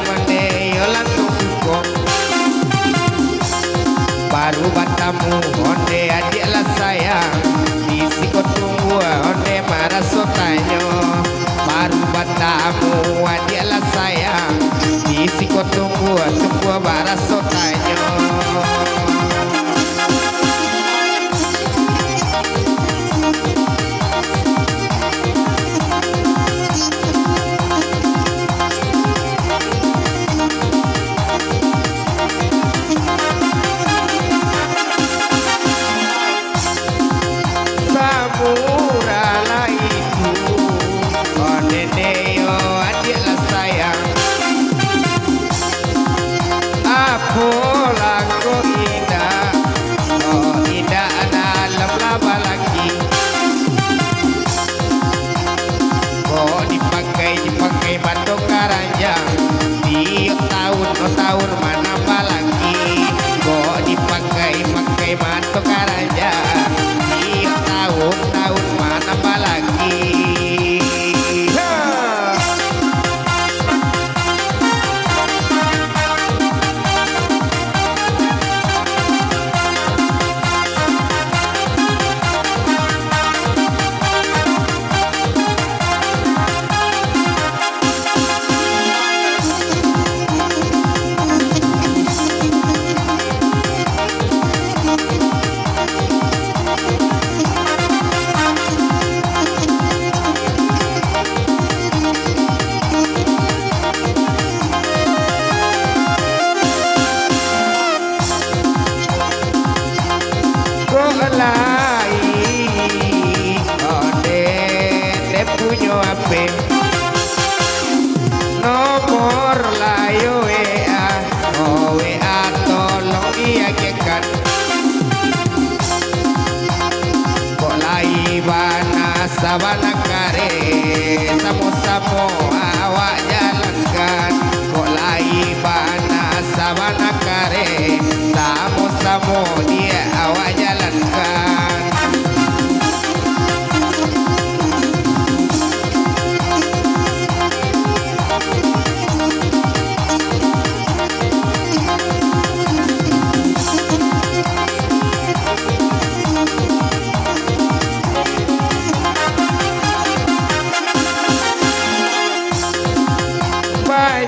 mendeyo langsung suko baru batamu onde adiklah sayang disiko tunggu onde maraso tanyo baru batamu adiklah sayang disiko tunggu maraso tanyo tahun mana lagi kok dipakai mantu karanja di tahun mana lagi nomor layo WA tolong diagekan kok lai bana sabana kare samo-samo awak jalankan kok lai bana sabana kare samo-samo dia awak jalankan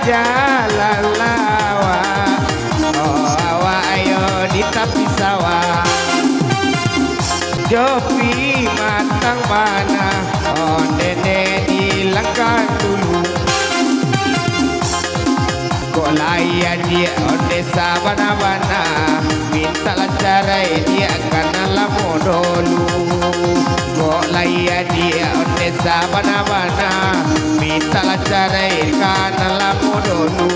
jalan lawa awak ayo di tepi sawah jopi matang mana dede hilangkan dulu kok layan dia onde sabana-bana minta lancarai dia karena lamo dulu kok layan dia onde sabana-bana minta lancarai karena lamo dulu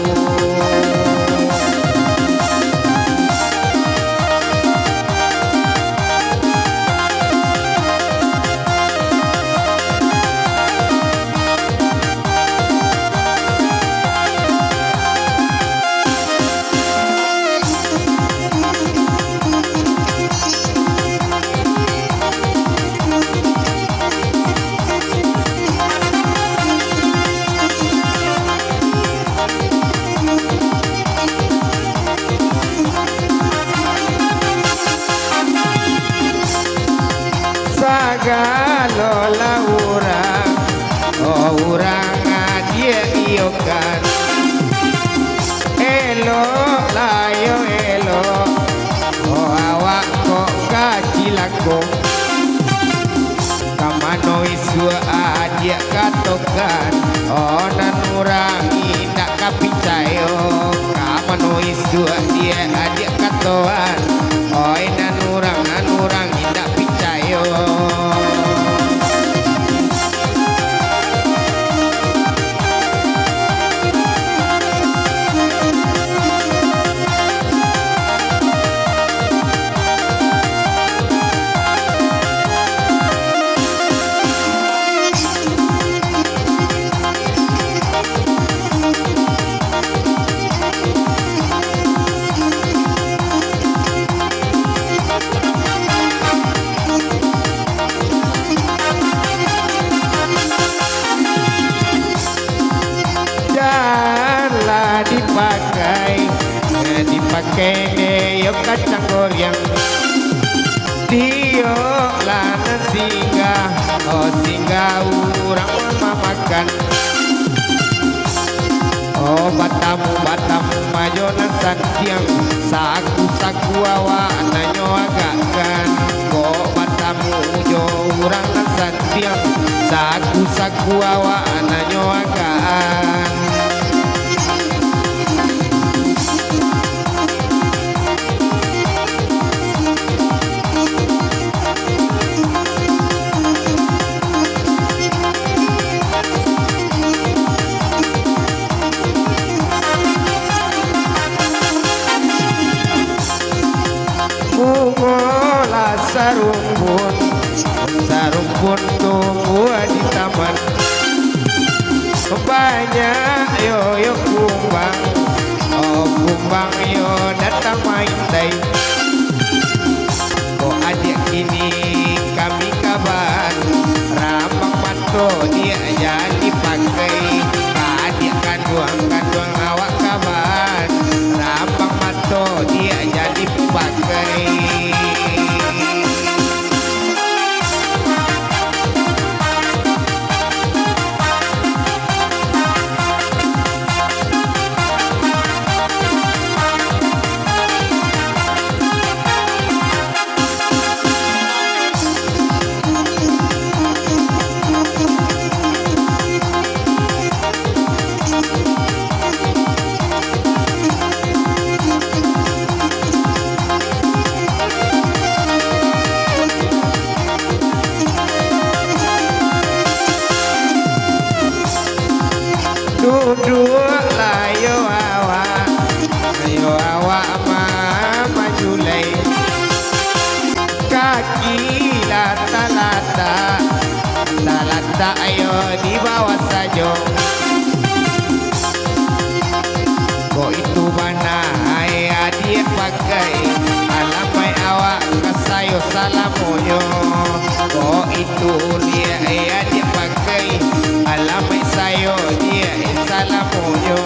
sagala urang dia iokan elo layo elo awak kok kacilako kamano isua dia katokan onan urang indak kapicayo kamano isua dia adik katoan oi nan urang indak picayo mene yo kacang goreng Dio lana singgah oh singgah urang mama makan oh batamu majonan santiang saku awa nanyo agakan oh batamu jo urang santiang saku awa nanyo agakan Bungola sarumpun tumbuh di taman banyak yo kumbang oh kumbang yo datang main day oh adik kini kami kabar rambang manto dia jadi pakai adik kanduang awak kabar rambang manto dia jadi pakai duduk layo awak mama julai kaki lata ayo di bawah saja kok itu mana adik pakai alamai awak kasayo salamoyo kok itu dia adik pakai alamai sayo dia salamoyo